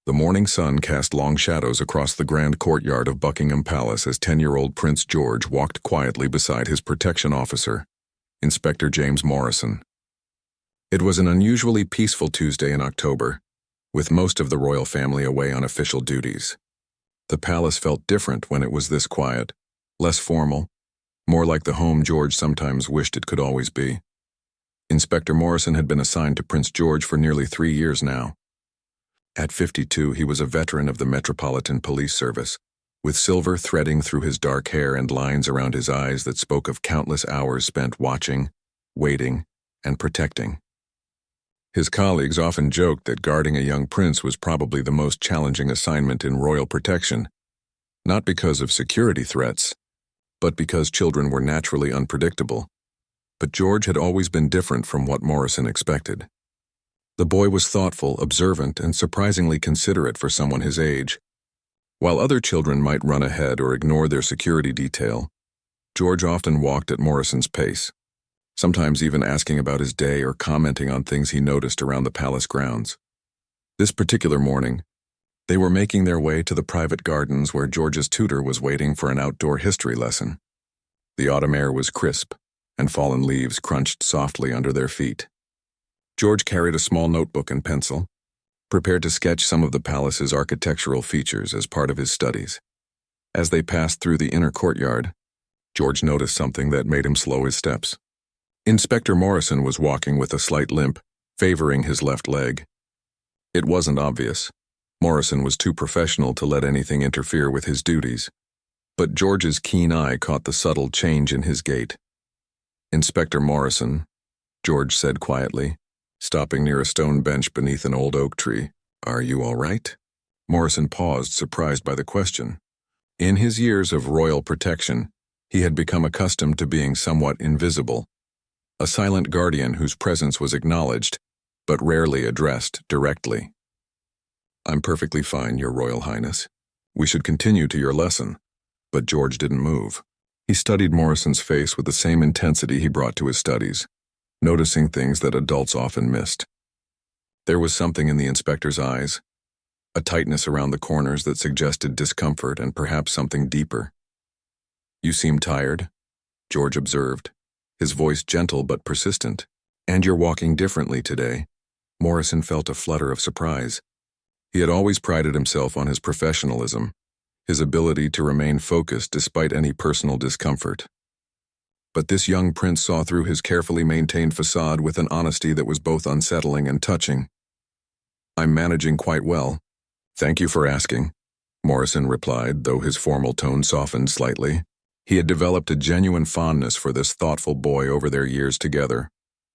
The morning sun cast long shadows across the grand courtyard of Buckingham Palace as 10-year-old Prince George walked quietly beside his protection officer, Inspector James Morrison. It was an unusually peaceful Tuesday in October, with most of the royal family away on official duties. The palace felt different when it was this quiet, less formal, more like the home George sometimes wished it could always be. Inspector Morrison had been assigned to Prince George for nearly 3 years now. At 52, he was a veteran of the Metropolitan Police Service, with silver threading through his dark hair and lines around his eyes that spoke of countless hours spent watching, waiting, and protecting. His colleagues often joked that guarding a young prince was probably the most challenging assignment in royal protection, not because of security threats, but because children were naturally unpredictable. But George had always been different from what Morrison expected. The boy was thoughtful, observant, and surprisingly considerate for someone his age. While other children might run ahead or ignore their security detail, George often walked at Morrison's pace, sometimes even asking about his day or commenting on things he noticed around the palace grounds. This particular morning, they were making their way to the private gardens where George's tutor was waiting for an outdoor history lesson. The autumn air was crisp, and fallen leaves crunched softly under their feet. George carried a small notebook and pencil, prepared to sketch some of the palace's architectural features as part of his studies. As they passed through the inner courtyard, George noticed something that made him slow his steps. Inspector Morrison was walking with a slight limp, favoring his left leg. It wasn't obvious. Morrison was too professional to let anything interfere with his duties. But George's keen eye caught the subtle change in his gait. "Inspector Morrison," George said quietly, stopping near a stone bench beneath an old oak tree. "Are you all right?" Morrison paused, surprised by the question. In his years of royal protection, he had become accustomed to being somewhat invisible, a silent guardian whose presence was acknowledged, but rarely addressed directly. "I'm perfectly fine, Your Royal Highness. We should continue to your lesson." But George didn't move. He studied Morrison's face with the same intensity he brought to his studies, noticing things that adults often missed. There was something in the inspector's eyes, a tightness around the corners that suggested discomfort and perhaps something deeper. "You seem tired," George observed, his voice gentle but persistent. "And you're walking differently today." Morrison felt a flutter of surprise. He had always prided himself on his professionalism, his ability to remain focused despite any personal discomfort. But this young prince saw through his carefully maintained facade with an honesty that was both unsettling and touching. "I'm managing quite well. Thank you for asking," Morrison replied, though his formal tone softened slightly. He had developed a genuine fondness for this thoughtful boy over their years together.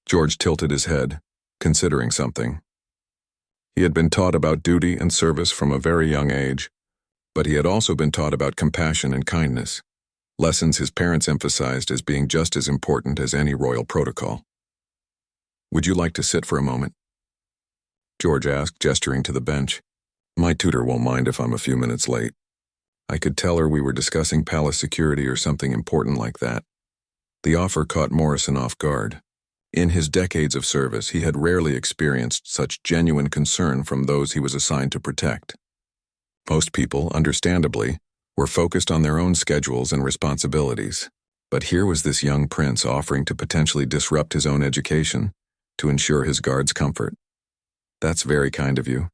George tilted his head, considering something. He had been taught about duty and service from a very young age, but he had also been taught about compassion and kindness, lessons his parents emphasized as being just as important as any royal protocol. "Would you like to sit for a moment?" George asked, gesturing to the bench. "My tutor won't mind if I'm a few minutes late." I could tell her we were discussing palace security or something important like that. The offer caught Morrison off guard. In his decades of service, he had rarely experienced such genuine concern from those he was assigned to protect. Most people, understandably, were focused on their own schedules and responsibilities. But here was this young prince offering to potentially disrupt his own education to ensure his guards' comfort. "That's very kind of you,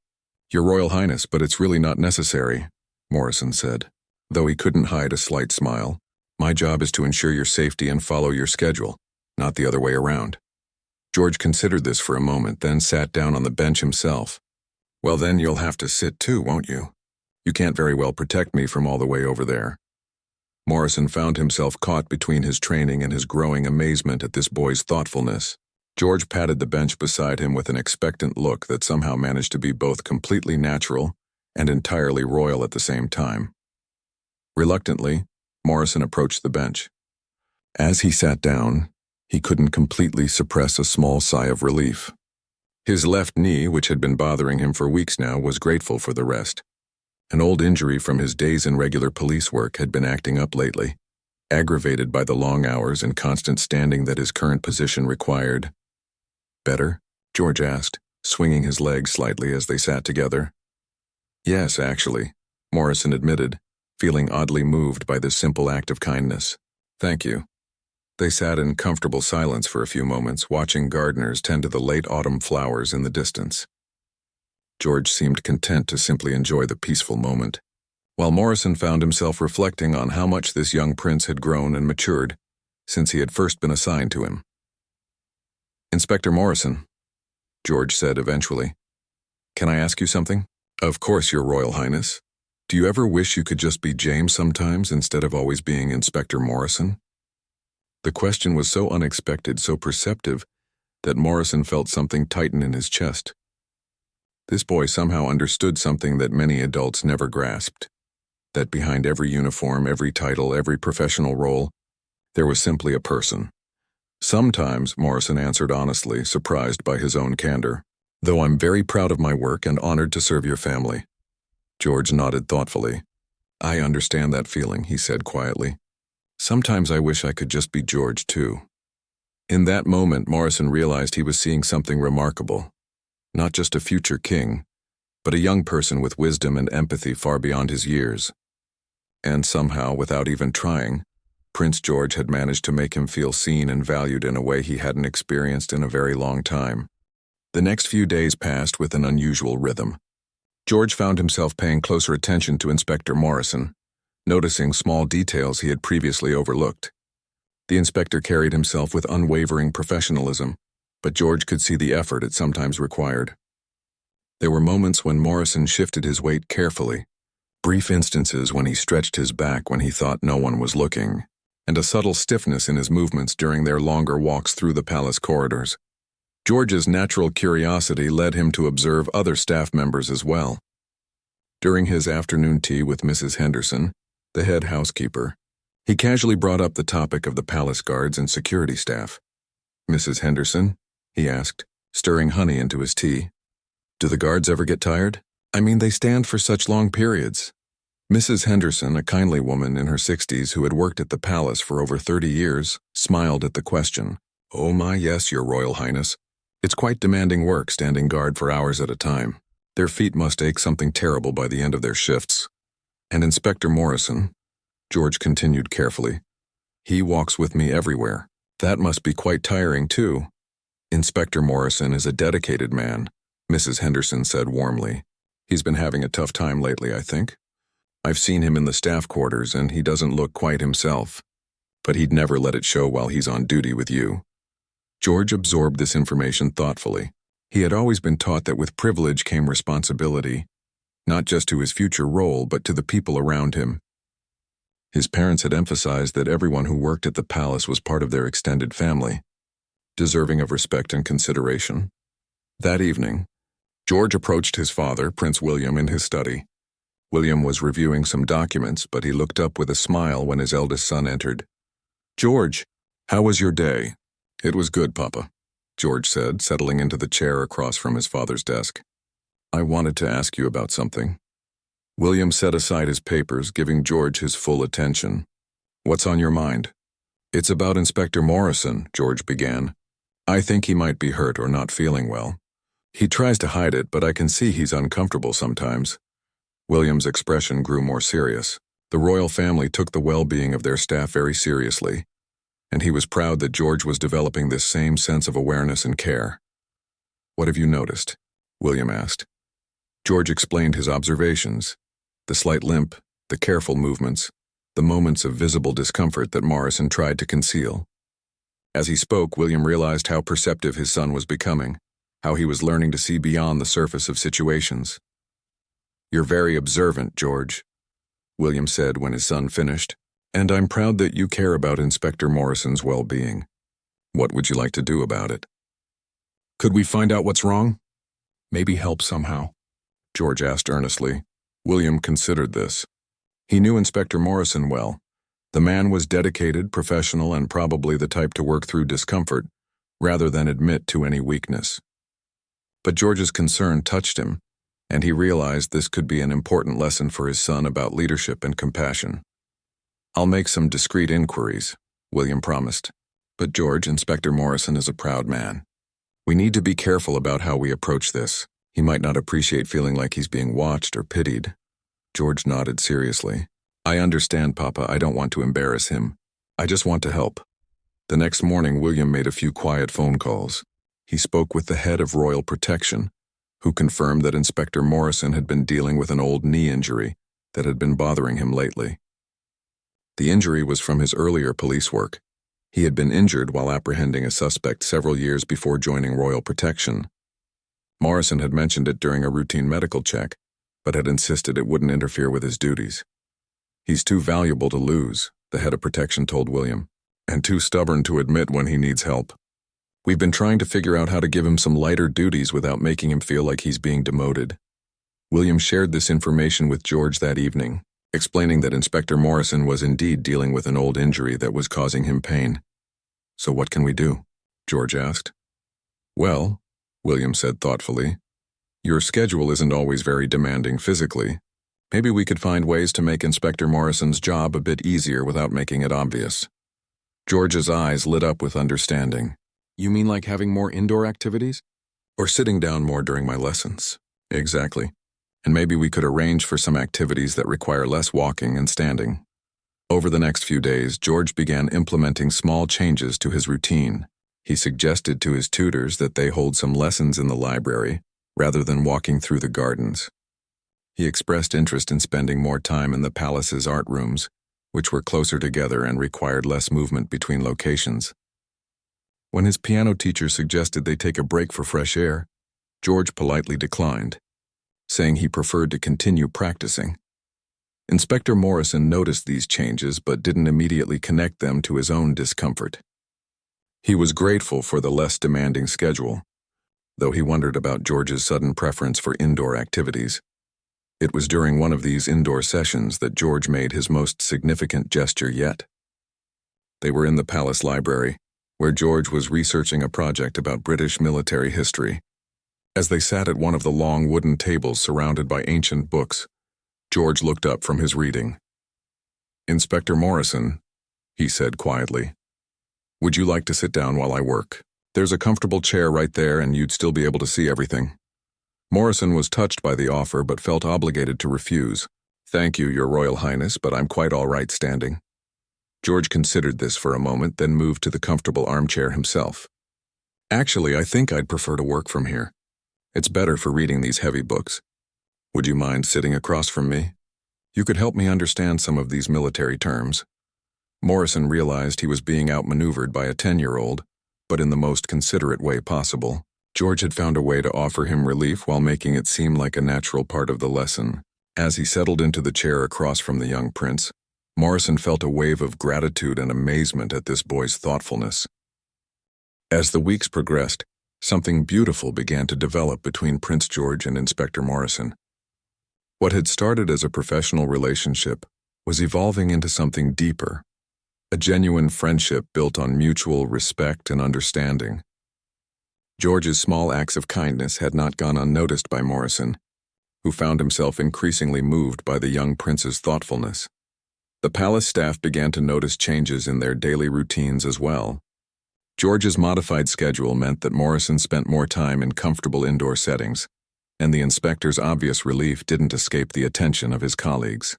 Your Royal Highness, but it's really not necessary," Morrison said, though he couldn't hide a slight smile. "My job is to ensure your safety and follow your schedule, not the other way around." George considered this for a moment, then sat down on the bench himself. "Well, then you'll have to sit too, won't you? You can't very well protect me from all the way over there." Morrison found himself caught between his training and his growing amazement at this boy's thoughtfulness. George patted the bench beside him with an expectant look that somehow managed to be both completely natural and entirely royal at the same time. Reluctantly, Morrison approached the bench. As he sat down, he couldn't completely suppress a small sigh of relief. His left knee, which had been bothering him for weeks now, was grateful for the rest. An old injury from his days in regular police work had been acting up lately, aggravated by the long hours and constant standing that his current position required. "Better?" George asked, swinging his legs slightly as they sat together. Yes, actually, Morrison admitted, feeling oddly moved by this simple act of kindness. Thank you. They sat in comfortable silence for a few moments, watching gardeners tend to the late autumn flowers in the distance. George seemed content to simply enjoy the peaceful moment, while Morrison found himself reflecting on how much this young prince had grown and matured since he had first been assigned to him. "Inspector Morrison," George said eventually, "can I ask you something?" "Of course, Your Royal Highness. Do you ever wish you could just be James sometimes instead of always being Inspector Morrison?" The question was so unexpected, so perceptive, that Morrison felt something tighten in his chest. This boy somehow understood something that many adults never grasped, that behind every uniform, every title, every professional role, there was simply a person. "Sometimes," Morrison answered honestly, surprised by his own candor, "though I'm very proud of my work and honored to serve your family." George nodded thoughtfully. "I understand that feeling," he said quietly. "Sometimes I wish I could just be George, too." In that moment, Morrison realized he was seeing something remarkable. Not just a future king, but a young person with wisdom and empathy far beyond his years. And somehow, without even trying, Prince George had managed to make him feel seen and valued in a way he hadn't experienced in a very long time. The next few days passed with an unusual rhythm. George found himself paying closer attention to Inspector Morrison, noticing small details he had previously overlooked. The inspector carried himself with unwavering professionalism, but George could see the effort it sometimes required. There were moments when Morrison shifted his weight carefully, brief instances when he stretched his back when he thought no one was looking, and a subtle stiffness in his movements during their longer walks through the palace corridors. George's natural curiosity led him to observe other staff members as well. During his afternoon tea with Mrs. Henderson, the head housekeeper, he casually brought up the topic of the palace guards and security staff. "Mrs. Henderson?" he asked, stirring honey into his tea. "Do the guards ever get tired? I mean, they stand for such long periods." Mrs. Henderson, a kindly woman in her 60s who had worked at the palace for over 30 years, smiled at the question. "Oh my, yes, Your Royal Highness. It's quite demanding work standing guard for hours at a time. Their feet must ache something terrible by the end of their shifts. And Inspector Morrison," George continued carefully, "he walks with me everywhere. That must be quite tiring too." "Inspector Morrison is a dedicated man," Mrs. Henderson said warmly. "He's been having a tough time lately, I think. I've seen him in the staff quarters and he doesn't look quite himself. But he'd never let it show while he's on duty with you." George absorbed this information thoughtfully. He had always been taught that with privilege came responsibility, not just to his future role, but to the people around him. His parents had emphasized that everyone who worked at the palace was part of their extended family, deserving of respect and consideration. That evening, George approached his father, Prince William, in his study. William was reviewing some documents, but he looked up with a smile when his eldest son entered. "George, how was your day?" "It was good, Papa," George said, settling into the chair across from his father's desk. "I wanted to ask you about something." William set aside his papers, giving George his full attention. "What's on your mind?" "It's about Inspector Morrison," George began. "I think he might be hurt or not feeling well. He tries to hide it, but I can see he's uncomfortable sometimes." William's expression grew more serious. The royal family took the well-being of their staff very seriously, and he was proud that George was developing this same sense of awareness and care. "What have you noticed?" William asked. George explained his observations, the slight limp, the careful movements, the moments of visible discomfort that Morrison tried to conceal. As he spoke, William realized how perceptive his son was becoming, how he was learning to see beyond the surface of situations. "You're very observant, George," William said when his son finished, "and I'm proud that you care about Inspector Morrison's well-being. What would you like to do about it?" "Could we find out what's wrong? Maybe help somehow?" George asked earnestly. William considered this. He knew Inspector Morrison well. The man was dedicated, professional, and probably the type to work through discomfort, rather than admit to any weakness. But George's concern touched him, and he realized this could be an important lesson for his son about leadership and compassion. "I'll make some discreet inquiries," William promised. "But George, Inspector Morrison is a proud man. We need to be careful about how we approach this. He might not appreciate feeling like he's being watched or pitied. George nodded seriously. I understand, Papa. I don't want to embarrass him. I just want to help. The next morning, William made a few quiet phone calls. He spoke with the head of Royal Protection, who confirmed that Inspector Morrison had been dealing with an old knee injury that had been bothering him lately. The injury was from his earlier police work. He had been injured while apprehending a suspect several years before joining Royal Protection. Morrison had mentioned it during a routine medical check, but had insisted it wouldn't interfere with his duties. He's too valuable to lose, the head of protection told William, and too stubborn to admit when he needs help. We've been trying to figure out how to give him some lighter duties without making him feel like he's being demoted. William shared this information with George that evening, explaining that Inspector Morrison was indeed dealing with an old injury that was causing him pain. So what can we do? George asked. Well, William said thoughtfully, your schedule isn't always very demanding physically. Maybe we could find ways to make Inspector Morrison's job a bit easier without making it obvious. George's eyes lit up with understanding. You mean like having more indoor activities? Or sitting down more during my lessons? Exactly. And maybe we could arrange for some activities that require less walking and standing. Over the next few days, George began implementing small changes to his routine. He suggested to his tutors that they hold some lessons in the library rather than walking through the gardens. He expressed interest in spending more time in the palace's art rooms, which were closer together and required less movement between locations. When his piano teacher suggested they take a break for fresh air, George politely declined, saying he preferred to continue practicing. Inspector Morrison noticed these changes but didn't immediately connect them to his own discomfort. He was grateful for the less demanding schedule, though he wondered about George's sudden preference for indoor activities. It was during one of these indoor sessions that George made his most significant gesture yet. They were in the palace library, where George was researching a project about British military history. As they sat at one of the long wooden tables surrounded by ancient books, George looked up from his reading. Inspector Morrison, he said quietly, would you like to sit down while I work? There's a comfortable chair right there and you'd still be able to see everything. Morrison was touched by the offer but felt obligated to refuse. Thank you, Your Royal Highness, but I'm quite all right standing. George considered this for a moment, then moved to the comfortable armchair himself. Actually, I think I'd prefer to work from here. It's better for reading these heavy books. Would you mind sitting across from me? You could help me understand some of these military terms. Morrison realized he was being outmaneuvered by a 10-year-old, but in the most considerate way possible. George had found a way to offer him relief while making it seem like a natural part of the lesson. As he settled into the chair across from the young prince, Morrison felt a wave of gratitude and amazement at this boy's thoughtfulness. As the weeks progressed, something beautiful began to develop between Prince George and Inspector Morrison. What had started as a professional relationship was evolving into something deeper, a genuine friendship built on mutual respect and understanding. George's small acts of kindness had not gone unnoticed by Morrison, who found himself increasingly moved by the young prince's thoughtfulness. The palace staff began to notice changes in their daily routines as well. George's modified schedule meant that Morrison spent more time in comfortable indoor settings, and the inspector's obvious relief didn't escape the attention of his colleagues.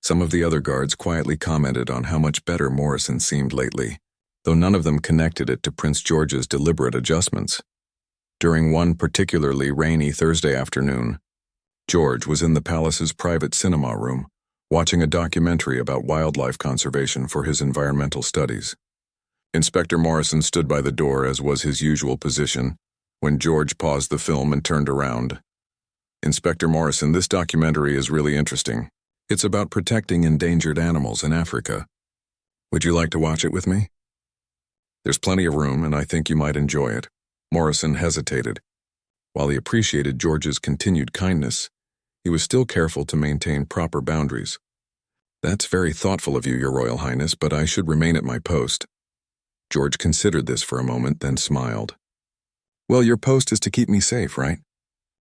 Some of the other guards quietly commented on how much better Morrison seemed lately, though none of them connected it to Prince George's deliberate adjustments. During one particularly rainy Thursday afternoon, George was in the palace's private cinema room, watching a documentary about wildlife conservation for his environmental studies. Inspector Morrison stood by the door, as was his usual position, when George paused the film and turned around. Inspector Morrison, this documentary is really interesting. It's about protecting endangered animals in Africa. Would you like to watch it with me? There's plenty of room, and I think you might enjoy it. Morrison hesitated. While he appreciated George's continued kindness, he was still careful to maintain proper boundaries. That's very thoughtful of you, Your Royal Highness, but I should remain at my post. George considered this for a moment, then smiled. Well, your post is to keep me safe, right?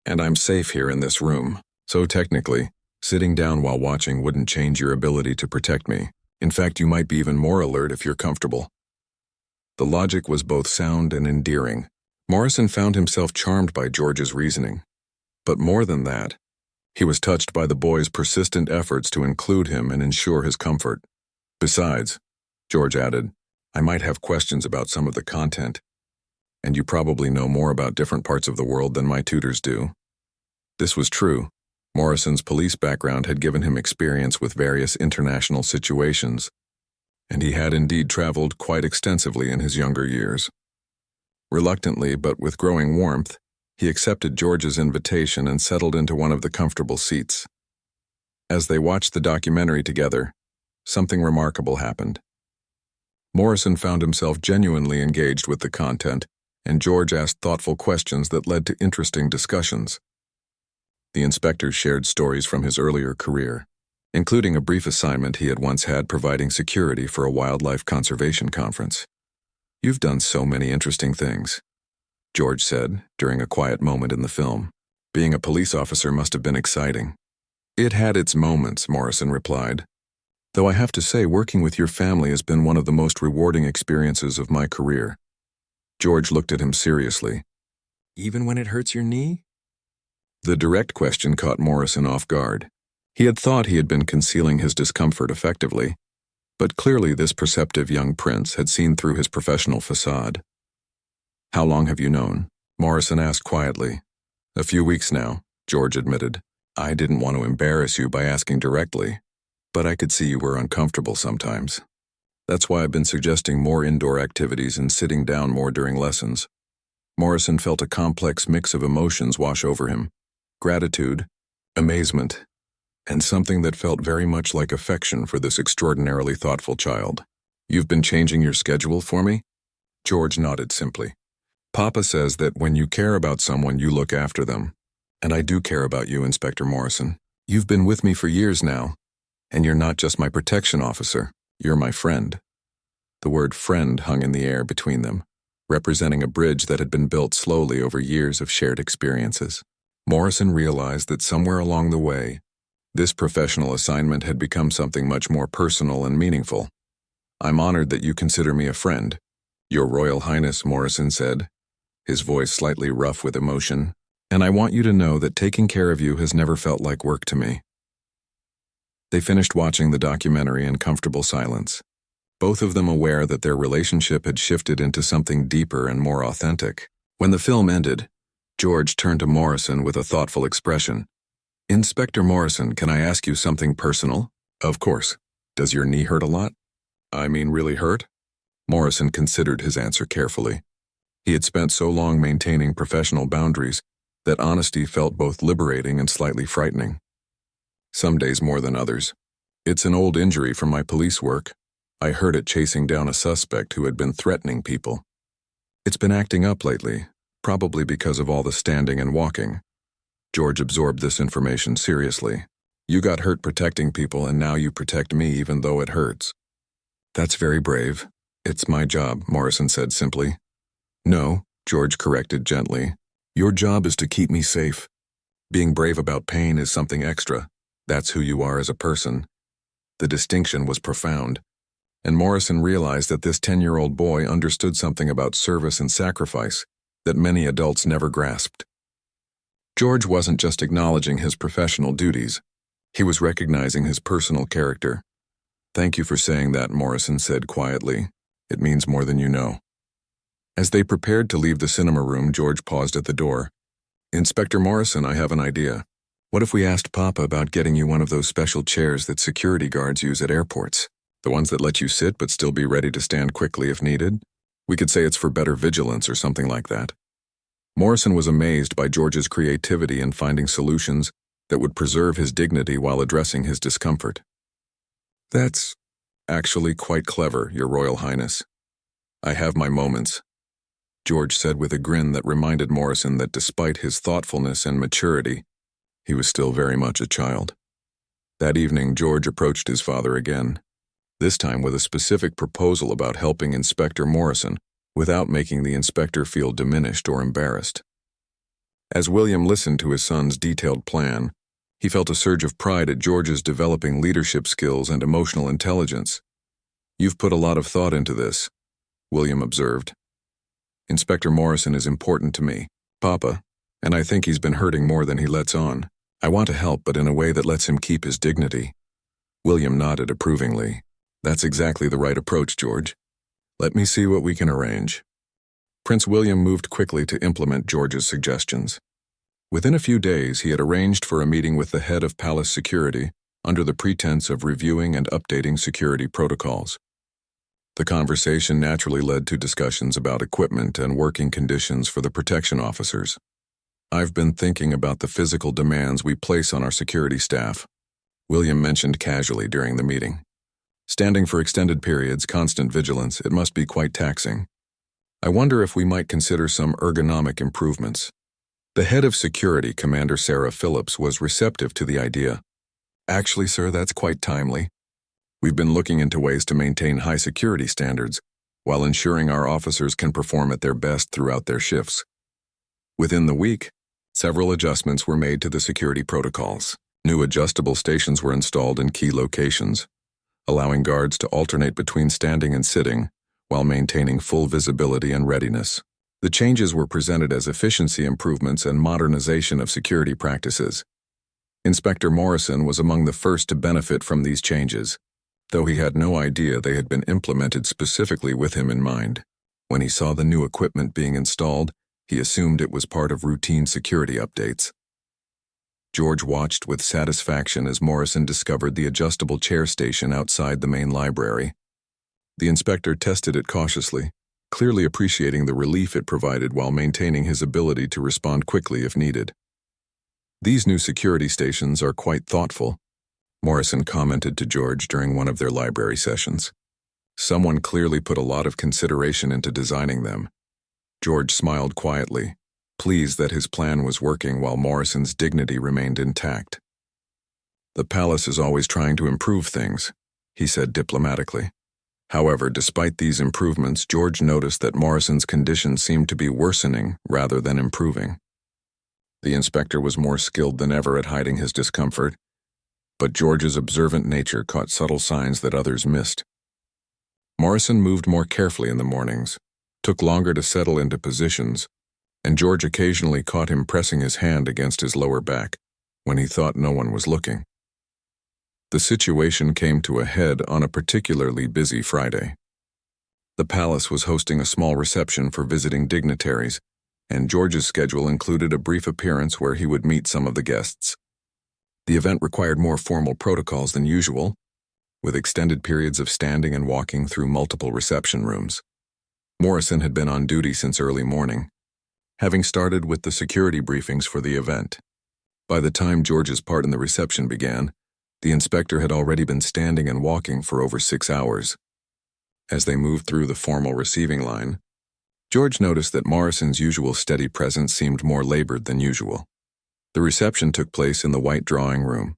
And I'm safe here in this room, so technically, sitting down while watching wouldn't change your ability to protect me. In fact, you might be even more alert if you're comfortable. The logic was both sound and endearing. Morrison found himself charmed by George's reasoning. But more than that, he was touched by the boy's persistent efforts to include him and ensure his comfort. Besides, George added, I might have questions about some of the content, and you probably know more about different parts of the world than my tutors do. This was true. Morrison's police background had given him experience with various international situations, and he had indeed traveled quite extensively in his younger years. Reluctantly, but with growing warmth, he accepted George's invitation and settled into one of the comfortable seats. As they watched the documentary together, something remarkable happened. Morrison found himself genuinely engaged with the content, and George asked thoughtful questions that led to interesting discussions. The inspector shared stories from his earlier career, including a brief assignment he had once had providing security for a wildlife conservation conference. You've done so many interesting things, George said during a quiet moment in the film. Being a police officer must have been exciting. It had its moments, Morrison replied. Though I have to say, working with your family has been one of the most rewarding experiences of my career. George looked at him seriously. Even when it hurts your knee? The direct question caught Morrison off guard. He had thought he had been concealing his discomfort effectively, but clearly this perceptive young prince had seen through his professional facade. How long have you known? Morrison asked quietly. A few weeks now, George admitted. I didn't want to embarrass you by asking directly, but I could see you were uncomfortable sometimes. That's why I've been suggesting more indoor activities and sitting down more during lessons. Morrison felt a complex mix of emotions wash over him. Gratitude, amazement, and something that felt very much like affection for this extraordinarily thoughtful child. You've been changing your schedule for me? George nodded simply. Papa says that when you care about someone, you look after them. And I do care about you, Inspector Morrison. You've been with me for years now, and you're not just my protection officer, you're my friend. The word friend hung in the air between them, representing a bridge that had been built slowly over years of shared experiences. Morrison realized that somewhere along the way, this professional assignment had become something much more personal and meaningful. I'm honored that you consider me a friend, Your Royal Highness, Morrison said, his voice slightly rough with emotion, and I want you to know that taking care of you has never felt like work to me. They finished watching the documentary in comfortable silence, both of them aware that their relationship had shifted into something deeper and more authentic. When the film ended, George turned to Morrison with a thoughtful expression. Inspector Morrison, can I ask you something personal? Of course. Does your knee hurt a lot? I mean, really hurt? Morrison considered his answer carefully. He had spent so long maintaining professional boundaries that honesty felt both liberating and slightly frightening. Some days more than others. It's an old injury from my police work. I heard it chasing down a suspect who had been threatening people. It's been acting up lately, probably because of all the standing and walking. George absorbed this information seriously. You got hurt protecting people, and now you protect me even though it hurts. That's very brave. It's my job, Morrison said simply. No, George corrected gently. Your job is to keep me safe. Being brave about pain is something extra. That's who you are as a person. The distinction was profound, and Morrison realized that this 10-year-old boy understood something about service and sacrifice that many adults never grasped. George wasn't just acknowledging his professional duties. He was recognizing his personal character. Thank you for saying that, Morrison said quietly. It means more than you know. As they prepared to leave the cinema room, George paused at the door. Inspector Morrison, I have an idea. What if we asked Papa about getting you one of those special chairs that security guards use at airports? The ones that let you sit but still be ready to stand quickly if needed? We could say it's for better vigilance or something like that. Morrison was amazed by George's creativity in finding solutions that would preserve his dignity while addressing his discomfort. That's actually quite clever, Your Royal Highness. I have my moments, George said with a grin that reminded Morrison that despite his thoughtfulness and maturity, he was still very much a child. That evening, George approached his father again, this time with a specific proposal about helping Inspector Morrison without making the inspector feel diminished or embarrassed. As William listened to his son's detailed plan, he felt a surge of pride at George's developing leadership skills and emotional intelligence. You've put a lot of thought into this, William observed. Inspector Morrison is important to me. Papa, and I think he's been hurting more than he lets on. I want to help, but in a way that lets him keep his dignity." William nodded approvingly. "That's exactly the right approach, George. Let me see what we can arrange." Prince William moved quickly to implement George's suggestions. Within a few days, he had arranged for a meeting with the head of palace security under the pretense of reviewing and updating security protocols. The conversation naturally led to discussions about equipment and working conditions for the protection officers. "I've been thinking about the physical demands we place on our security staff," William mentioned casually during the meeting. "Standing for extended periods, constant vigilance, it must be quite taxing. I wonder if we might consider some ergonomic improvements." The head of security, Commander Sarah Phillips, was receptive to the idea. "Actually, sir, that's quite timely. We've been looking into ways to maintain high security standards while ensuring our officers can perform at their best throughout their shifts." Within the week, several adjustments were made to the security protocols. New adjustable stations were installed in key locations, allowing guards to alternate between standing and sitting while maintaining full visibility and readiness. The changes were presented as efficiency improvements and modernization of security practices. Inspector Morrison was among the first to benefit from these changes, though he had no idea they had been implemented specifically with him in mind. When he saw the new equipment being installed, he assumed it was part of routine security updates. George watched with satisfaction as Morrison discovered the adjustable chair station outside the main library. The inspector tested it cautiously, clearly appreciating the relief it provided while maintaining his ability to respond quickly if needed. "These new security stations are quite thoughtful," Morrison commented to George during one of their library sessions. "Someone clearly put a lot of consideration into designing them." George smiled quietly, pleased that his plan was working while Morrison's dignity remained intact. "The palace is always trying to improve things," he said diplomatically. However, despite these improvements, George noticed that Morrison's condition seemed to be worsening rather than improving. The inspector was more skilled than ever at hiding his discomfort, but George's observant nature caught subtle signs that others missed. Morrison moved more carefully in the mornings, took longer to settle into positions, and George occasionally caught him pressing his hand against his lower back when he thought no one was looking. The situation came to a head on a particularly busy Friday. The palace was hosting a small reception for visiting dignitaries, and George's schedule included a brief appearance where he would meet some of the guests. The event required more formal protocols than usual, with extended periods of standing and walking through multiple reception rooms. Morrison had been on duty since early morning, having started with the security briefings for the event. By the time George's part in the reception began, the inspector had already been standing and walking for over 6 hours. As they moved through the formal receiving line, George noticed that Morrison's usual steady presence seemed more labored than usual. The reception took place in the white drawing room,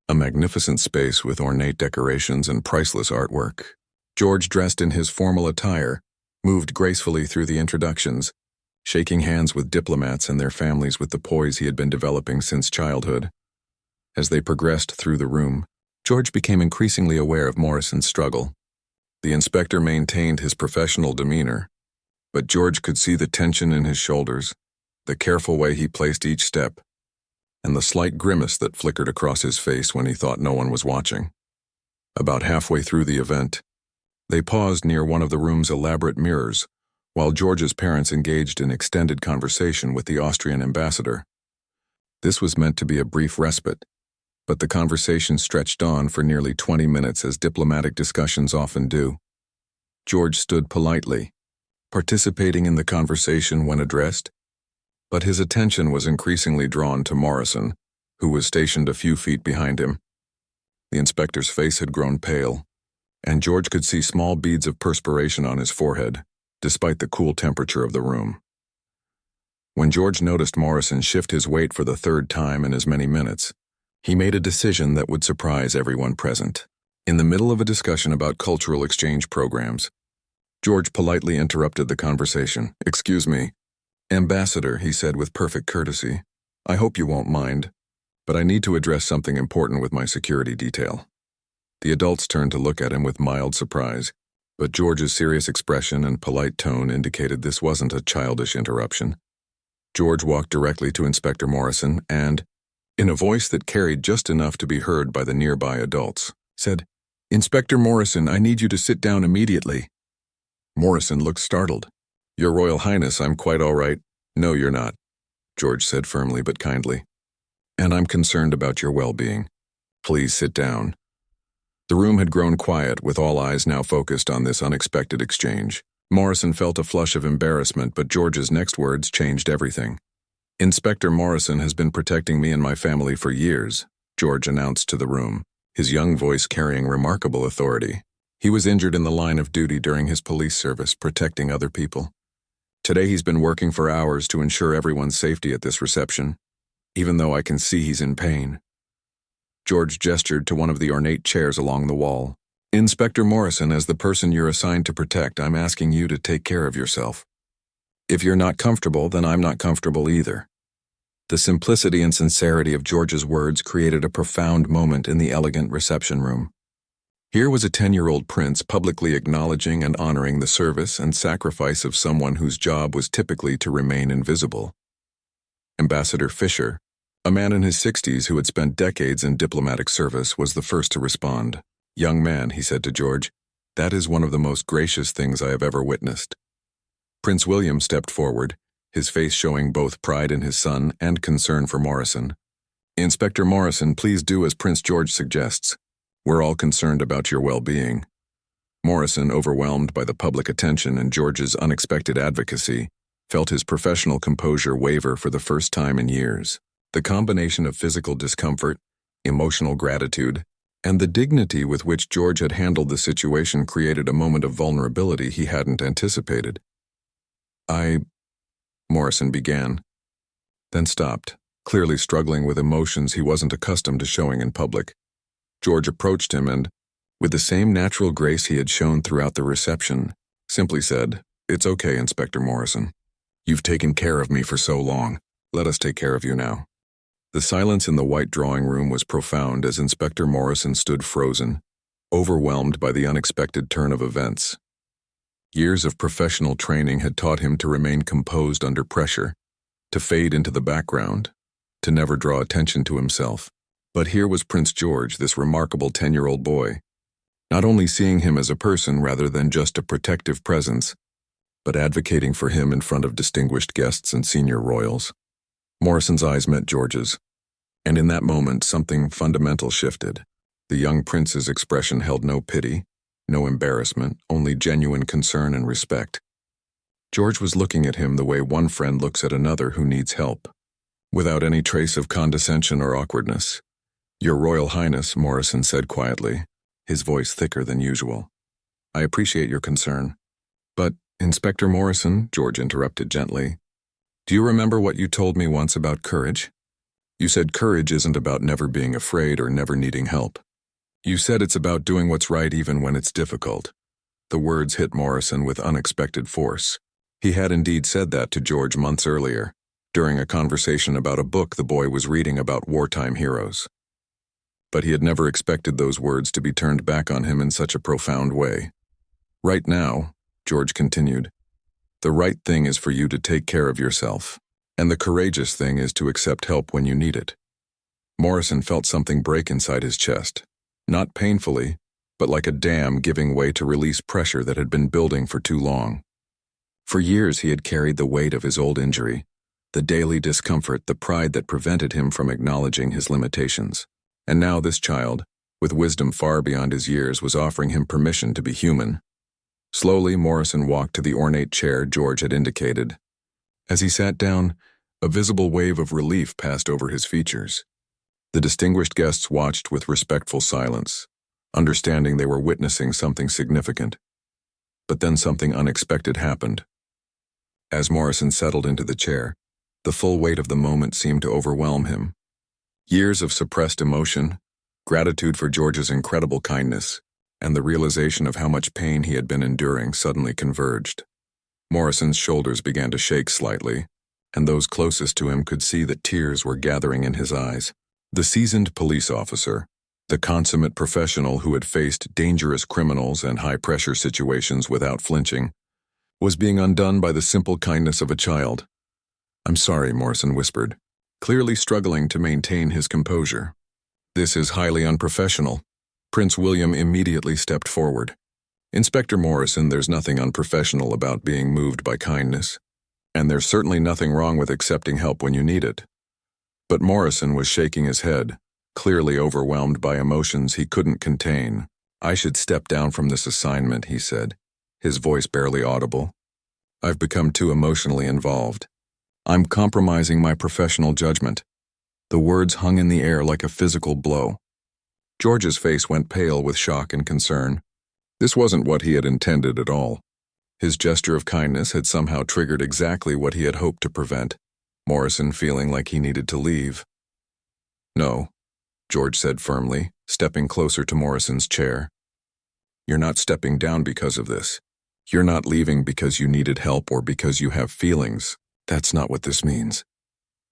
a magnificent space with ornate decorations and priceless artwork. George, dressed in his formal attire, moved gracefully through the introductions, shaking hands with diplomats and their families with the poise he had been developing since childhood. As they progressed through the room, George became increasingly aware of Morrison's struggle. The inspector maintained his professional demeanor, but George could see the tension in his shoulders, the careful way he placed each step, and the slight grimace that flickered across his face when he thought no one was watching. About halfway through the event, they paused near one of the room's elaborate mirrors, while George's parents engaged in extended conversation with the Austrian ambassador. This was meant to be a brief respite, but the conversation stretched on for nearly 20 minutes as diplomatic discussions often do. George stood politely, participating in the conversation when addressed, but his attention was increasingly drawn to Morrison, who was stationed a few feet behind him. The inspector's face had grown pale, and George could see small beads of perspiration on his forehead, despite the cool temperature of the room. When George noticed Morrison shift his weight for the third time in as many minutes, he made a decision that would surprise everyone present. In the middle of a discussion about cultural exchange programs, George politely interrupted the conversation. "Excuse me, Ambassador," he said with perfect courtesy. "I hope you won't mind, but I need to address something important with my security detail." The adults turned to look at him with mild surprise, but George's serious expression and polite tone indicated this wasn't a childish interruption. George walked directly to Inspector Morrison and, in a voice that carried just enough to be heard by the nearby adults, said, "Inspector Morrison, I need you to sit down immediately." Morrison looked startled. "Your Royal Highness, I'm quite all right." "No, you're not," George said firmly but kindly. "And I'm concerned about your well-being. Please sit down." The room had grown quiet, with all eyes now focused on this unexpected exchange. Morrison felt a flush of embarrassment, but George's next words changed everything. "Inspector Morrison has been protecting me and my family for years," George announced to the room, his young voice carrying remarkable authority. "He was injured in the line of duty during his police service, protecting other people. Today he's been working for hours to ensure everyone's safety at this reception, even though I can see he's in pain." George gestured to one of the ornate chairs along the wall. "Inspector Morrison, as the person you're assigned to protect, I'm asking you to take care of yourself. If you're not comfortable, then I'm not comfortable either." The simplicity and sincerity of George's words created a profound moment in the elegant reception room. Here was a 10-year-old prince publicly acknowledging and honoring the service and sacrifice of someone whose job was typically to remain invisible. Ambassador Fisher, a man in his 60s who had spent decades in diplomatic service, was the first to respond. "Young man," he said to George, "that is one of the most gracious things I have ever witnessed." Prince William stepped forward, his face showing both pride in his son and concern for Morrison. "Inspector Morrison, please do as Prince George suggests. We're all concerned about your well-being." Morrison, overwhelmed by the public attention and George's unexpected advocacy, felt his professional composure waver for the first time in years. The combination of physical discomfort, emotional gratitude, and the dignity with which George had handled the situation created a moment of vulnerability he hadn't anticipated. Morrison began, then stopped, clearly struggling with emotions he wasn't accustomed to showing in public. George approached him and, with the same natural grace he had shown throughout the reception, simply said, "It's okay, Inspector Morrison. You've taken care of me for so long. Let us take care of you now." The silence in the white drawing room was profound as Inspector Morrison stood frozen, overwhelmed by the unexpected turn of events. Years of professional training had taught him to remain composed under pressure, to fade into the background, to never draw attention to himself. But here was Prince George, this remarkable 10-year-old boy, not only seeing him as a person rather than just a protective presence, but advocating for him in front of distinguished guests and senior royals. Morrison's eyes met George's, and in that moment something fundamental shifted. The young prince's expression held no pity, no embarrassment, only genuine concern and respect. George was looking at him the way one friend looks at another who needs help, without any trace of condescension or awkwardness. "Your Royal Highness," Morrison said quietly, his voice thicker than usual, "I appreciate your concern." "But, Inspector Morrison," George interrupted gently, "do you remember what you told me once about courage? You said courage isn't about never being afraid or never needing help. You said it's about doing what's right even when it's difficult." The words hit Morrison with unexpected force. He had indeed said that to George months earlier, during a conversation about a book the boy was reading about wartime heroes. But he had never expected those words to be turned back on him in such a profound way. "Right now," George continued, "the right thing is for you to take care of yourself, and the courageous thing is to accept help when you need it." Morrison felt something break inside his chest, not painfully, but like a dam giving way to release pressure that had been building for too long. For years he had carried the weight of his old injury, the daily discomfort, the pride that prevented him from acknowledging his limitations. And now this child, with wisdom far beyond his years, was offering him permission to be human. Slowly, Morrison walked to the ornate chair George had indicated. As he sat down, a visible wave of relief passed over his features. The distinguished guests watched with respectful silence, understanding they were witnessing something significant. But then something unexpected happened. As Morrison settled into the chair, the full weight of the moment seemed to overwhelm him. Years of suppressed emotion, gratitude for George's incredible kindness, and the realization of how much pain he had been enduring suddenly converged. Morrison's shoulders began to shake slightly, and those closest to him could see that tears were gathering in his eyes. The seasoned police officer, the consummate professional who had faced dangerous criminals and high-pressure situations without flinching, was being undone by the simple kindness of a child. I'm sorry, Morrison whispered, clearly struggling to maintain his composure. This is highly unprofessional. Prince William immediately stepped forward. Inspector Morrison, there's nothing unprofessional about being moved by kindness, and there's certainly nothing wrong with accepting help when you need it. But Morrison was shaking his head, clearly overwhelmed by emotions he couldn't contain. I should step down from this assignment, he said, his voice barely audible. I've become too emotionally involved. I'm compromising my professional judgment. The words hung in the air like a physical blow. George's face went pale with shock and concern. This wasn't what he had intended at all. His gesture of kindness had somehow triggered exactly what he had hoped to prevent, Morrison feeling like he needed to leave. No, George said firmly, stepping closer to Morrison's chair. You're not stepping down because of this. You're not leaving because you needed help or because you have feelings. That's not what this means.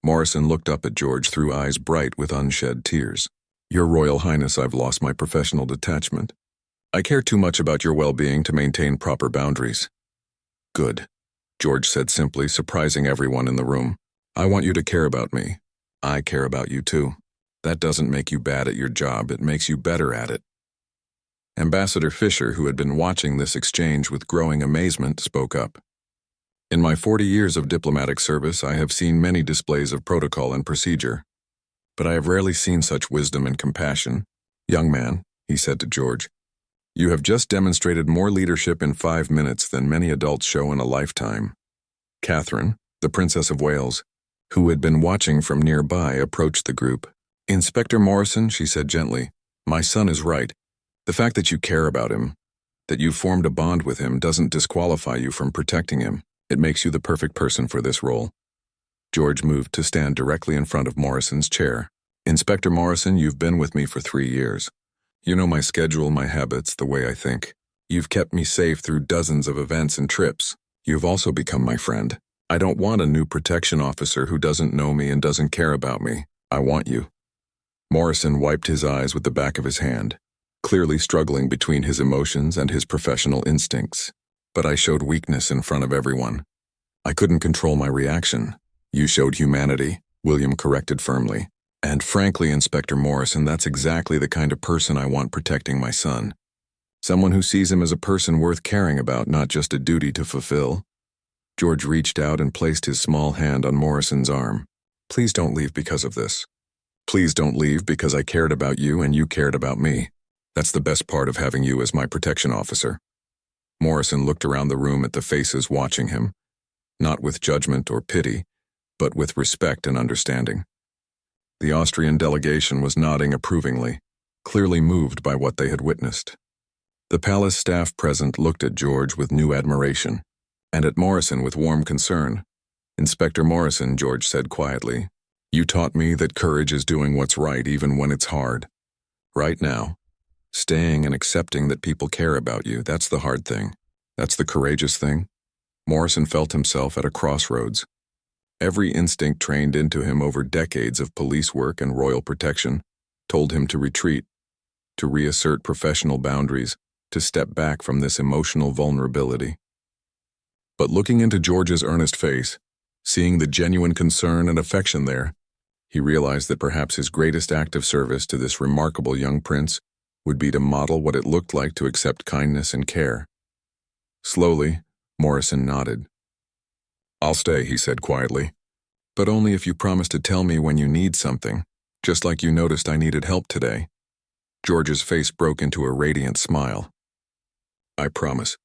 Morrison looked up at George through eyes bright with unshed tears. Your Royal Highness, I've lost my professional detachment. I care too much about your well-being to maintain proper boundaries. Good, George said simply, surprising everyone in the room. I want you to care about me. I care about you too. That doesn't make you bad at your job, it makes you better at it. Ambassador Fisher, who had been watching this exchange with growing amazement, spoke up. In my 40 years of diplomatic service, I have seen many displays of protocol and procedure, but I have rarely seen such wisdom and compassion. Young man, he said to George, you have just demonstrated more leadership in 5 minutes than many adults show in a lifetime. Catherine, the Princess of Wales, who had been watching from nearby, approached the group. Inspector Morrison, she said gently, my son is right. The fact that you care about him, that you've formed a bond with him, doesn't disqualify you from protecting him. It makes you the perfect person for this role. George moved to stand directly in front of Morrison's chair. Inspector Morrison, you've been with me for 3 years. You know my schedule, my habits, the way I think. You've kept me safe through dozens of events and trips. You've also become my friend. I don't want a new protection officer who doesn't know me and doesn't care about me. I want you. Morrison wiped his eyes with the back of his hand, clearly struggling between his emotions and his professional instincts. But I showed weakness in front of everyone. I couldn't control my reaction. You showed humanity, William corrected firmly. And frankly, Inspector Morrison, that's exactly the kind of person I want protecting my son. Someone who sees him as a person worth caring about, not just a duty to fulfill. George reached out and placed his small hand on Morrison's arm. Please don't leave because of this. Please don't leave because I cared about you and you cared about me. That's the best part of having you as my protection officer. Morrison looked around the room at the faces watching him, not with judgment or pity, but with respect and understanding. The Austrian delegation was nodding approvingly, clearly moved by what they had witnessed. The palace staff present looked at George with new admiration, and at Morrison with warm concern. Inspector Morrison, George said quietly, you taught me that courage is doing what's right even when it's hard. Right now, staying and accepting that people care about you, that's the hard thing. That's the courageous thing. Morrison felt himself at a crossroads. Every instinct trained into him over decades of police work and royal protection told him to retreat, to reassert professional boundaries, to step back from this emotional vulnerability. But looking into George's earnest face, seeing the genuine concern and affection there, he realized that perhaps his greatest act of service to this remarkable young prince would be to model what it looked like to accept kindness and care. Slowly, Morrison nodded. I'll stay, he said quietly, but only if you promise to tell me when you need something, just like you noticed I needed help today. George's face broke into a radiant smile. I promise.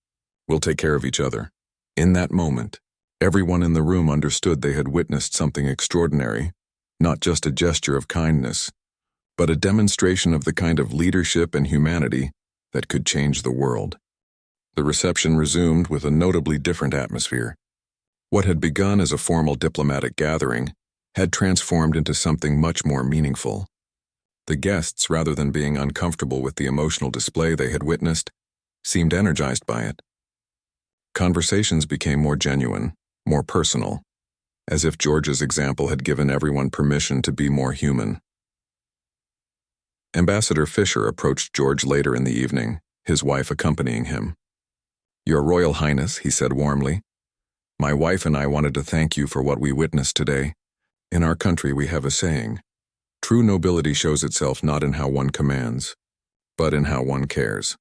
We'll take care of each other. In that moment, everyone in the room understood they had witnessed something extraordinary, not just a gesture of kindness, but a demonstration of the kind of leadership and humanity that could change the world. The reception resumed with a notably different atmosphere. What had begun as a formal diplomatic gathering had transformed into something much more meaningful. The guests, rather than being uncomfortable with the emotional display they had witnessed, seemed energized by it. Conversations became more genuine, more personal, as if George's example had given everyone permission to be more human. Ambassador Fisher approached George later in the evening, his wife accompanying him. Your Royal Highness, he said warmly, My wife and I wanted to thank you for what we witnessed today. In our country, we have a saying, true nobility shows itself not in how one commands, but in how one cares.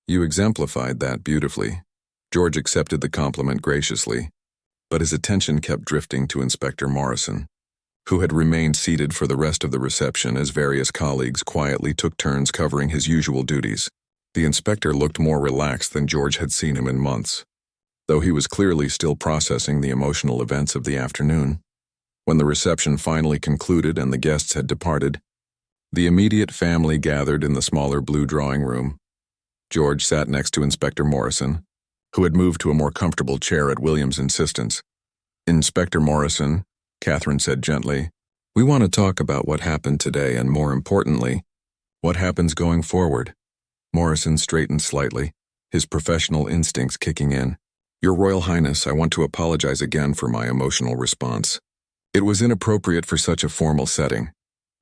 You exemplified that beautifully. George accepted the compliment graciously, but his attention kept drifting to Inspector Morrison, who had remained seated for the rest of the reception as various colleagues quietly took turns covering his usual duties. The inspector looked more relaxed than George had seen him in months, though he was clearly still processing the emotional events of the afternoon. When the reception finally concluded and the guests had departed, the immediate family gathered in the smaller blue drawing room. George sat next to Inspector Morrison, who had moved to a more comfortable chair at William's insistence. "Inspector Morrison," Catherine said gently, "we want to talk about what happened today and, more importantly, what happens going forward." Morrison straightened slightly, his professional instincts kicking in. "Your Royal Highness, I want to apologize again for my emotional response. It was inappropriate for such a formal setting."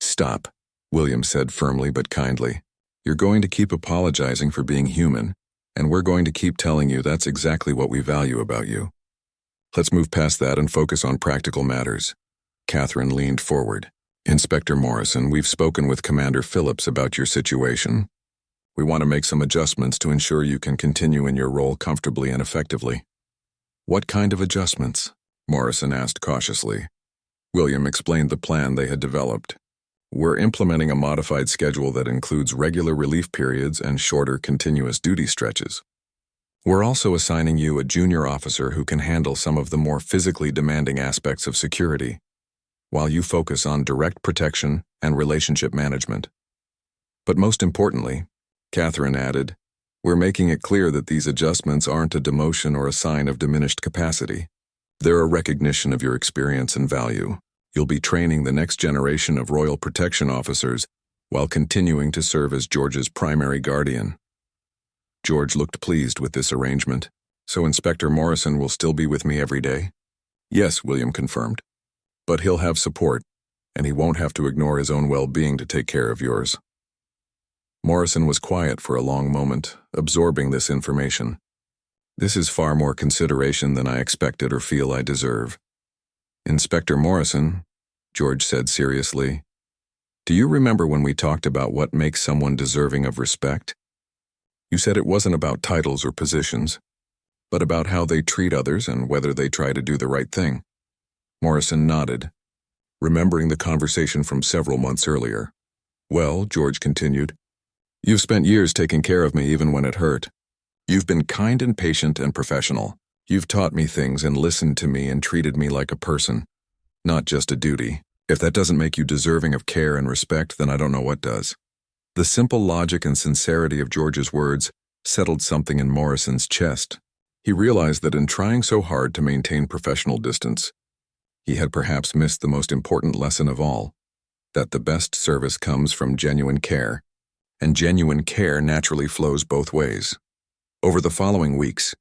"Stop," William said firmly but kindly. "You're going to keep apologizing for being human, and we're going to keep telling you that's exactly what we value about you. Let's move past that and focus on practical matters." Catherine leaned forward. "Inspector Morrison, we've spoken with Commander Phillips about your situation. We want to make some adjustments to ensure you can continue in your role comfortably and effectively." "What kind of adjustments?" Morrison asked cautiously. William explained the plan they had developed. "We're implementing a modified schedule that includes regular relief periods and shorter continuous duty stretches. We're also assigning you a junior officer who can handle some of the more physically demanding aspects of security, while you focus on direct protection and relationship management. But most importantly," Catherine added, "we're making it clear that these adjustments aren't a demotion or a sign of diminished capacity. They're a recognition of your experience and value. You'll be training the next generation of Royal Protection officers while continuing to serve as George's primary guardian." George looked pleased with this arrangement. "So Inspector Morrison will still be with me every day?" "Yes," William confirmed. "But he'll have support, and he won't have to ignore his own well-being to take care of yours." Morrison was quiet for a long moment, absorbing this information. "This is far more consideration than I expected or feel I deserve." "Inspector Morrison," George said seriously, "do you remember when we talked about what makes someone deserving of respect? You said it wasn't about titles or positions, but about how they treat others and whether they try to do the right thing." Morrison nodded, remembering the conversation from several months earlier. "Well," George continued, "you've spent years taking care of me even when it hurt. You've been kind and patient and professional. You've taught me things and listened to me and treated me like a person, not just a duty. If that doesn't make you deserving of care and respect, then I don't know what does." The simple logic and sincerity of George's words settled something in Morrison's chest. He realized that in trying so hard to maintain professional distance, he had perhaps missed the most important lesson of all, that the best service comes from genuine care, and genuine care naturally flows both ways. Over the following weeks,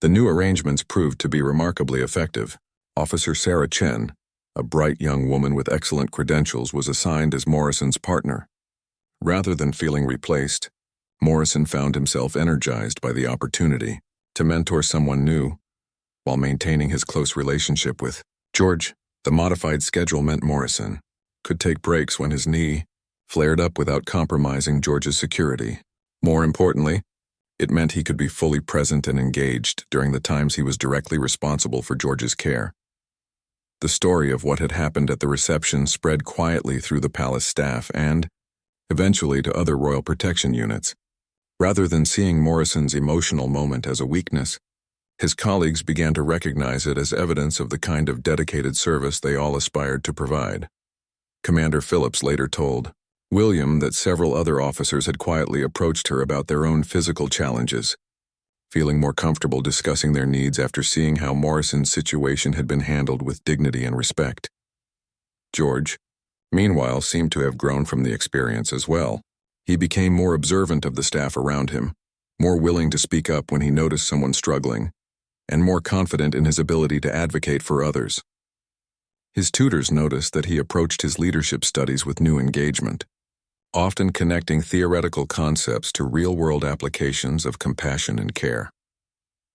the new arrangements proved to be remarkably effective. Officer Sarah Chen, a bright young woman with excellent credentials, was assigned as Morrison's partner. Rather than feeling replaced, Morrison found himself energized by the opportunity to mentor someone new while maintaining his close relationship with George. The modified schedule meant Morrison could take breaks when his knee flared up without compromising George's security. More importantly, it meant he could be fully present and engaged during the times he was directly responsible for George's care. The story of what had happened at the reception spread quietly through the palace staff and, eventually, to other Royal Protection units. Rather than seeing Morrison's emotional moment as a weakness, his colleagues began to recognize it as evidence of the kind of dedicated service they all aspired to provide. Commander Phillips later told William that several other officers had quietly approached her about their own physical challenges, feeling more comfortable discussing their needs after seeing how Morrison's situation had been handled with dignity and respect. George, meanwhile, seemed to have grown from the experience as well. He became more observant of the staff around him, more willing to speak up when he noticed someone struggling, and more confident in his ability to advocate for others. His tutors noticed that he approached his leadership studies with new engagement, often connecting theoretical concepts to real-world applications of compassion and care.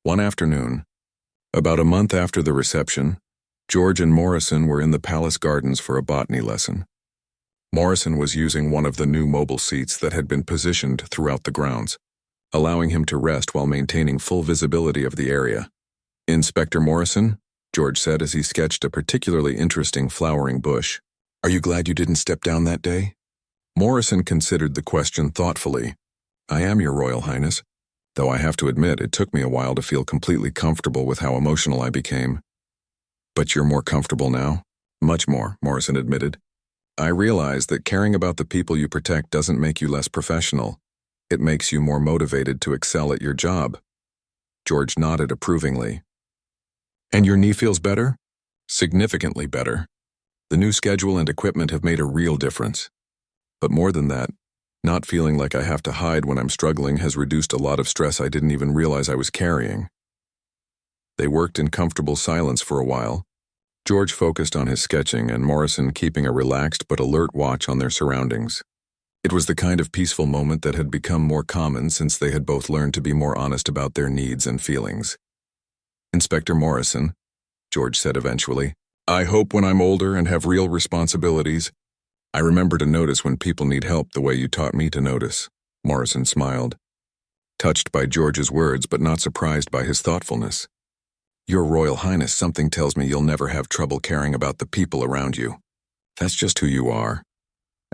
One afternoon, About a month after the reception, George and Morrison were in the palace gardens for a botany lesson. Morrison was using one of the new mobile seats that had been positioned throughout the grounds, allowing him to rest while maintaining full visibility of the area. "Inspector Morrison," George said as he sketched a particularly interesting flowering bush, "are you glad you didn't step down that day?" Morrison considered the question thoughtfully. "I am, Your Royal Highness, though I have to admit it took me a while to feel completely comfortable with how emotional I became." "But you're more comfortable now?" "Much more," Morrison admitted. "I realize that caring about the people you protect doesn't make you less professional. It makes you more motivated to excel at your job." George nodded approvingly. "And your knee feels better?" "Significantly better. The new schedule and equipment have made a real difference. But more than that, not feeling like I have to hide when I'm struggling has reduced a lot of stress I didn't even realize I was carrying." They worked in comfortable silence for a while, George focused on his sketching and Morrison keeping a relaxed but alert watch on their surroundings. It was the kind of peaceful moment that had become more common since they had both learned to be more honest about their needs and feelings. "Inspector Morrison," George said eventually, "I hope when I'm older and have real responsibilities, I remember to notice when people need help the way you taught me to notice." Morrison smiled, touched by George's words but not surprised by his thoughtfulness. "Your Royal Highness, something tells me you'll never have trouble caring about the people around you. That's just who you are."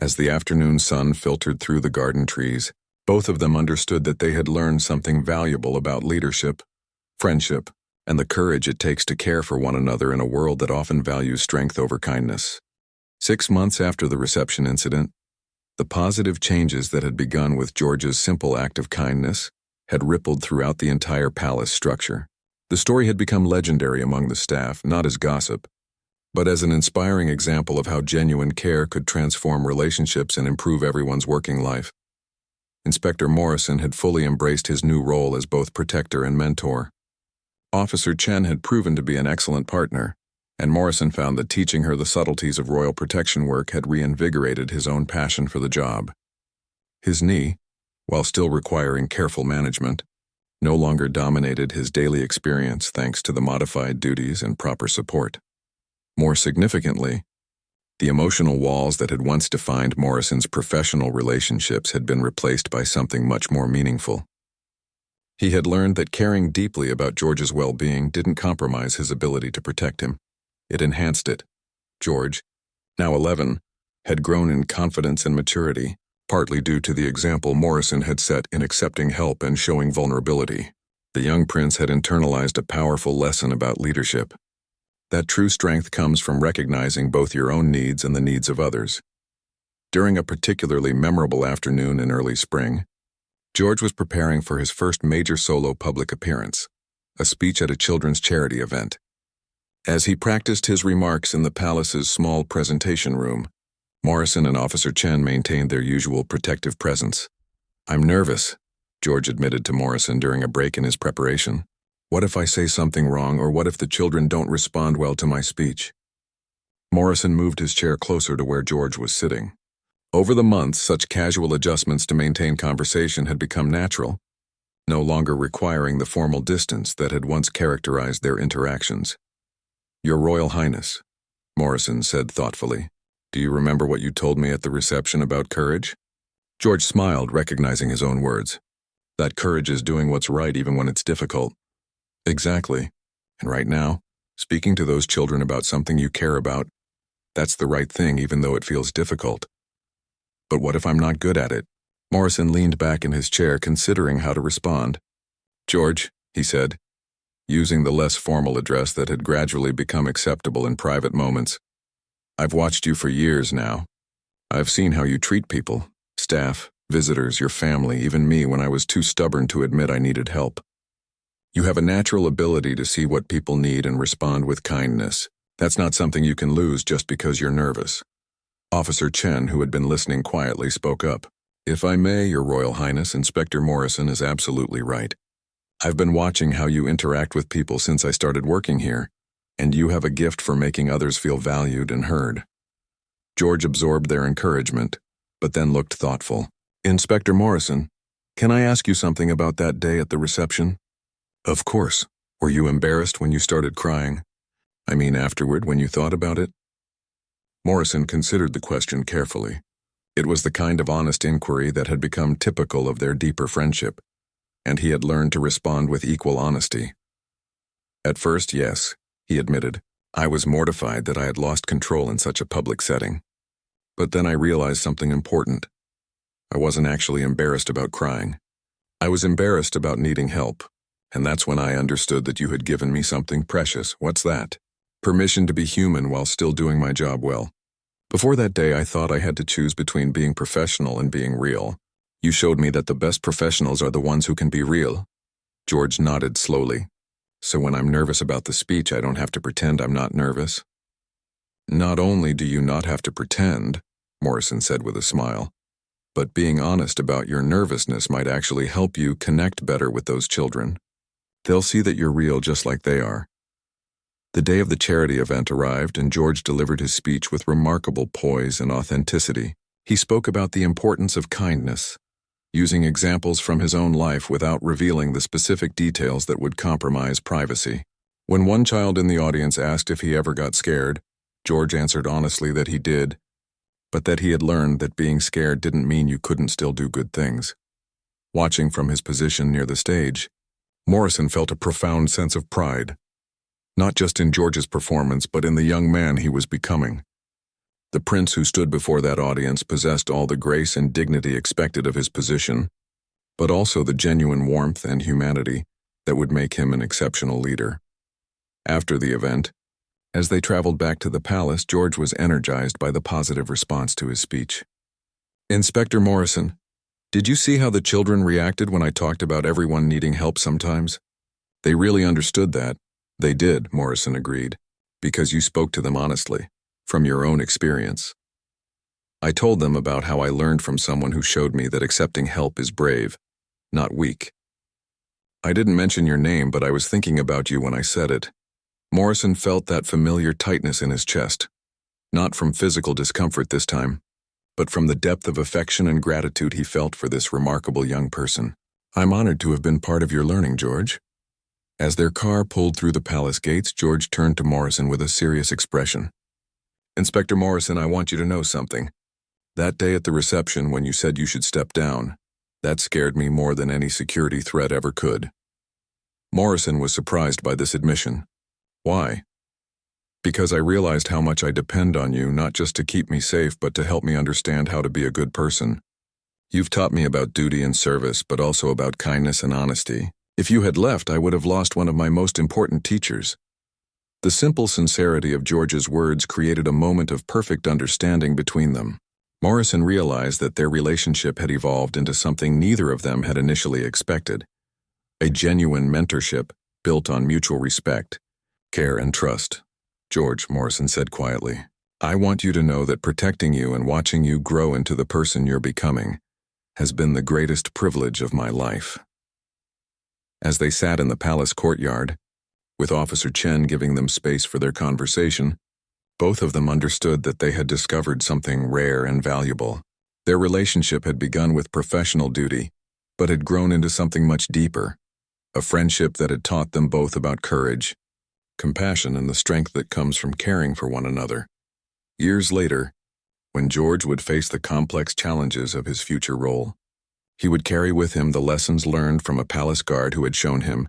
As the afternoon sun filtered through the garden trees, both of them understood that they had learned something valuable about leadership, friendship, and the courage it takes to care for one another in a world that often values strength over kindness. 6 months after the reception incident, the positive changes that had begun with George's simple act of kindness had rippled throughout the entire palace structure. The story had become legendary among the staff, not as gossip, but as an inspiring example of how genuine care could transform relationships and improve everyone's working life. Inspector Morrison had fully embraced his new role as both protector and mentor. Officer Chen had proven to be an excellent partner, and Morrison found that teaching her the subtleties of royal protection work had reinvigorated his own passion for the job. His knee, while still requiring careful management, no longer dominated his daily experience thanks to the modified duties and proper support. More significantly, the emotional walls that had once defined Morrison's professional relationships had been replaced by something much more meaningful. He had learned that caring deeply about George's well-being didn't compromise his ability to protect him. It enhanced it. George, now 11, had grown in confidence and maturity, partly due to the example Morrison had set in accepting help and showing vulnerability. The young prince had internalized a powerful lesson about leadership. That true strength comes from recognizing both your own needs and the needs of others. During a particularly memorable afternoon in early spring, George was preparing for his first major solo public appearance, a speech at a children's charity event. As he practiced his remarks in the palace's small presentation room, Morrison and Officer Chen maintained their usual protective presence. "I'm nervous," George admitted to Morrison during a break in his preparation. "What if I say something wrong, or what if the children don't respond well to my speech?" Morrison moved his chair closer to where George was sitting. Over the months, such casual adjustments to maintain conversation had become natural, no longer requiring the formal distance that had once characterized their interactions. "Your Royal Highness," Morrison said thoughtfully, "do you remember what you told me at the reception about courage?" George smiled, recognizing his own words. "That courage is doing what's right even when it's difficult." "Exactly. And right now, speaking to those children about something you care about, that's the right thing even though it feels difficult." "But what if I'm not good at it?" Morrison leaned back in his chair, considering how to respond. "George," he said, using the less formal address that had gradually become acceptable in private moments, "I've watched you for years now. I've seen how you treat people, staff, visitors, your family, even me when I was too stubborn to admit I needed help. You have a natural ability to see what people need and respond with kindness. That's not something you can lose just because you're nervous." Officer Chen, who had been listening quietly, spoke up. "If I may, Your Royal Highness, Inspector Morrison is absolutely right. I've been watching how you interact with people since I started working here, and you have a gift for making others feel valued and heard." George absorbed their encouragement, but then looked thoughtful. "Inspector Morrison, can I ask you something about that day at the reception?" "Of course." Were you embarrassed when you started crying? I mean afterward when you thought about it? Morrison considered the question carefully. It was the kind of honest inquiry that had become typical of their deeper friendship, and he had learned to respond with equal honesty. At first, yes, he admitted. I was mortified that I had lost control in such a public setting. But then I realized something important. I wasn't actually embarrassed about crying. I was embarrassed about needing help, and that's when I understood that you had given me something precious. What's that? Permission to be human while still doing my job well. Before that day, I thought I had to choose between being professional and being real. You showed me that the best professionals are the ones who can be real. George nodded slowly. So when I'm nervous about the speech, I don't have to pretend I'm not nervous? Not only do you not have to pretend, Morrison said with a smile, but being honest about your nervousness might actually help you connect better with those children. They'll see that you're real just like they are. The day of the charity event arrived, and George delivered his speech with remarkable poise and authenticity. He spoke about the importance of kindness, using examples from his own life without revealing the specific details that would compromise privacy. When one child in the audience asked if he ever got scared, George answered honestly that he did, but that he had learned that being scared didn't mean you couldn't still do good things. Watching from his position near the stage, Morrison felt a profound sense of pride, not just in George's performance, but in the young man he was becoming. The prince who stood before that audience possessed all the grace and dignity expected of his position, but also the genuine warmth and humanity that would make him an exceptional leader. After the event, as they traveled back to the palace, George was energized by the positive response to his speech. Inspector Morrison, did you see how the children reacted when I talked about everyone needing help sometimes? They really understood that. They did, Morrison agreed, because you spoke to them honestly, from your own experience. I told them about how I learned from someone who showed me that accepting help is brave, not weak. I didn't mention your name, but I was thinking about you when I said it. Morrison felt that familiar tightness in his chest, not from physical discomfort this time, but from the depth of affection and gratitude he felt for this remarkable young person. I'm honored to have been part of your learning, George. As their car pulled through the palace gates, George turned to Morrison with a serious expression. Inspector Morrison, I want you to know something. That day at the reception when you said you should step down, that scared me more than any security threat ever could. Morrison was surprised by this admission. Why? Because I realized how much I depend on you, not just to keep me safe, but to help me understand how to be a good person. You've taught me about duty and service, but also about kindness and honesty. If you had left, I would have lost one of my most important teachers. The simple sincerity of George's words created a moment of perfect understanding between them. Morrison realized that their relationship had evolved into something neither of them had initially expected. A genuine mentorship built on mutual respect, care, and trust. George, Morrison said quietly, I want you to know that protecting you and watching you grow into the person you're becoming has been the greatest privilege of my life. As they sat in the palace courtyard, with Officer Chen giving them space for their conversation, both of them understood that they had discovered something rare and valuable. Their relationship had begun with professional duty, but had grown into something much deeper, a friendship that had taught them both about courage, compassion, and the strength that comes from caring for one another. Years later, when George would face the complex challenges of his future role, he would carry with him the lessons learned from a palace guard who had shown him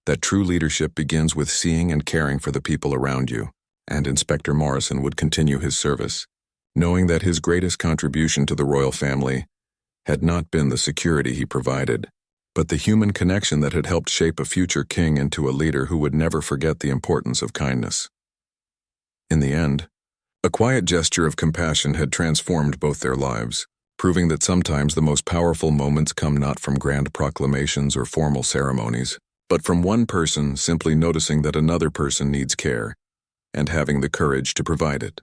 that true leadership begins with seeing and caring for the people around you, and Inspector Morrison would continue his service, knowing that his greatest contribution to the royal family had not been the security he provided, but the human connection that had helped shape a future king into a leader who would never forget the importance of kindness. In the end, a quiet gesture of compassion had transformed both their lives, proving that sometimes the most powerful moments come not from grand proclamations or formal ceremonies, but from one person simply noticing that another person needs care and having the courage to provide it.